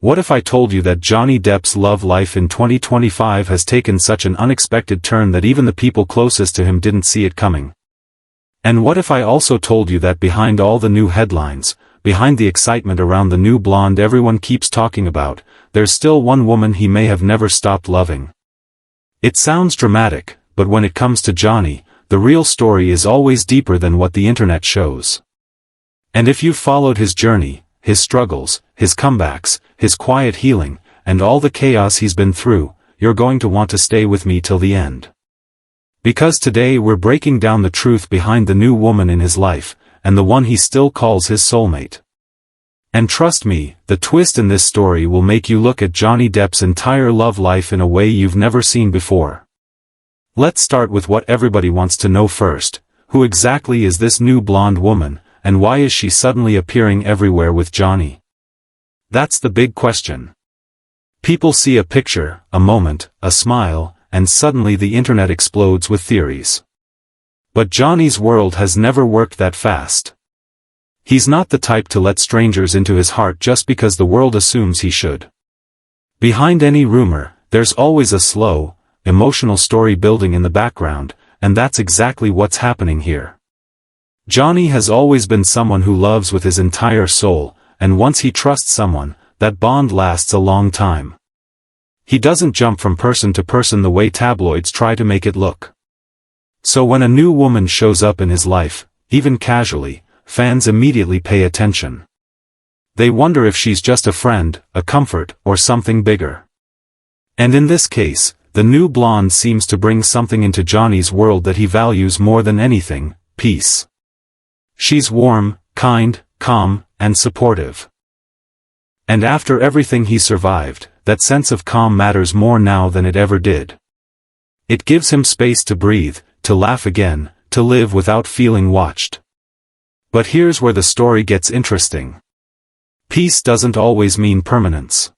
What if I told you that Johnny Depp's love life in 2025 has taken such an unexpected turn that even the people closest to him didn't see it coming? And what if I also told you that behind all the new headlines, behind the excitement around the new blonde everyone keeps talking about, there's still one woman he may have never stopped loving? It sounds dramatic, but when it comes to Johnny, the real story is always deeper than what the internet shows. And if you've followed his journey, his struggles, his comebacks, his quiet healing, and all the chaos he's been through, you're going to want to stay with me till the end. Because today we're breaking down the truth behind the new woman in his life, and the one he still calls his soulmate. And trust me, the twist in this story will make you look at Johnny Depp's entire love life in a way you've never seen before. Let's start with what everybody wants to know first. Who exactly is this new blonde woman, and why is she suddenly appearing everywhere with Johnny? That's the big question. People see a picture, a moment, a smile, and suddenly the internet explodes with theories. But Johnny's world has never worked that fast. He's not the type to let strangers into his heart just because the world assumes he should. Behind any rumor, there's always a slow, emotional story building in the background, and that's exactly what's happening here. Johnny has always been someone who loves with his entire soul, and once he trusts someone, that bond lasts a long time. He doesn't jump from person to person the way tabloids try to make it look. So when a new woman shows up in his life, even casually, fans immediately pay attention. They wonder if she's just a friend, a comfort, or something bigger. And in this case, the new blonde seems to bring something into Johnny's world that he values more than anything: peace. She's warm, kind, calm, and supportive. And after everything he survived, that sense of calm matters more now than it ever did. It gives him space to breathe, to laugh again, to live without feeling watched. But here's where the story gets interesting. Peace doesn't always mean permanence.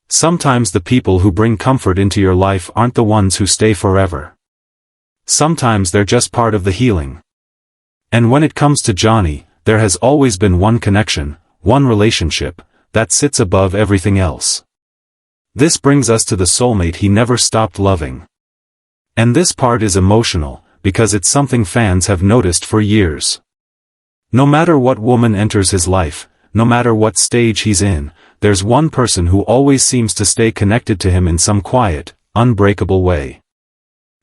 Sometimes the people who bring comfort into your life aren't the ones who stay forever. Sometimes they're just part of the healing. And when it comes to Johnny, there has always been one connection, one relationship, that sits above everything else. This brings us to the soulmate he never stopped loving. And this part is emotional, because it's something fans have noticed for years. No matter what woman enters his life, no matter what stage he's in, there's one person who always seems to stay connected to him in some quiet, unbreakable way.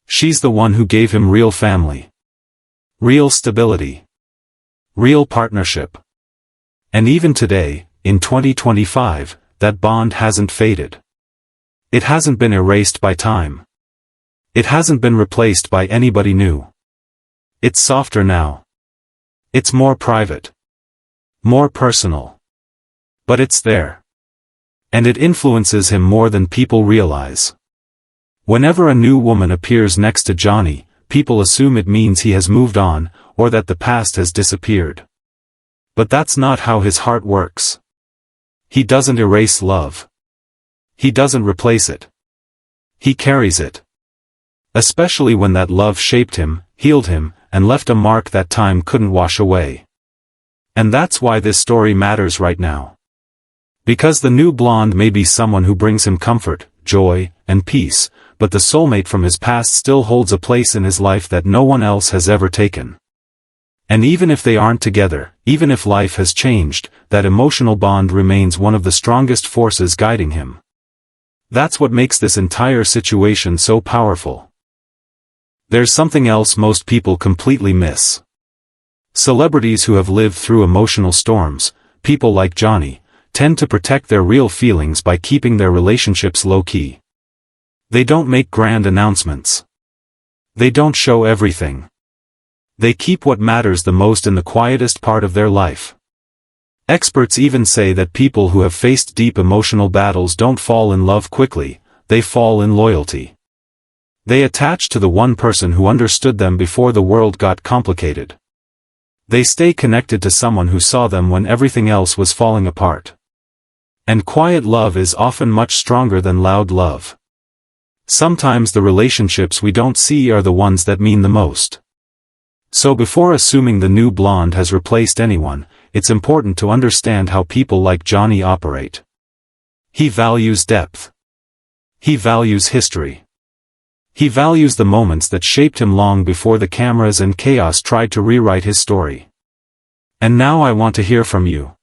She's the one who gave him real family. Real stability. Real partnership. And even today, in 2025, that bond hasn't faded. It hasn't been erased by time. It hasn't been replaced by anybody new. It's softer now. It's more private. More personal. But it's there. And it influences him more than people realize. Whenever a new woman appears next to Johnny, people assume it means he has moved on, or that the past has disappeared. But that's not how his heart works. He doesn't erase love. He doesn't replace it. He carries it. Especially when that love shaped him, healed him, and left a mark that time couldn't wash away. And that's why this story matters right now. Because the new blonde may be someone who brings him comfort, joy, and peace, but the soulmate from his past still holds a place in his life that no one else has ever taken. And even if they aren't together, even if life has changed, that emotional bond remains one of the strongest forces guiding him. That's what makes this entire situation so powerful. There's something else most people completely miss. Celebrities who have lived through emotional storms, people like Johnny, tend to protect their real feelings by keeping their relationships low-key. They don't make grand announcements. They don't show everything. They keep what matters the most in the quietest part of their life. Experts even say that people who have faced deep emotional battles don't fall in love quickly, they fall in loyalty. They attach to the one person who understood them before the world got complicated. They stay connected to someone who saw them when everything else was falling apart. And quiet love is often much stronger than loud love. Sometimes the relationships we don't see are the ones that mean the most. So before assuming the new blonde has replaced anyone, it's important to understand how people like Johnny operate. He values depth. He values history. He values the moments that shaped him long before the cameras and chaos tried to rewrite his story. And now I want to hear from you.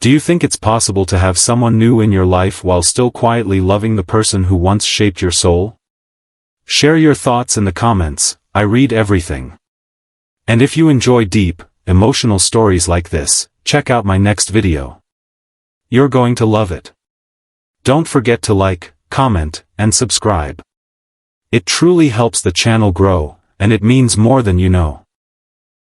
Do you think it's possible to have someone new in your life while still quietly loving the person who once shaped your soul? Share your thoughts in the comments. I read everything. And if you enjoy deep, emotional stories like this, check out my next video. You're going to love it. Don't forget to like, comment, and subscribe. It truly helps the channel grow, and it means more than you know.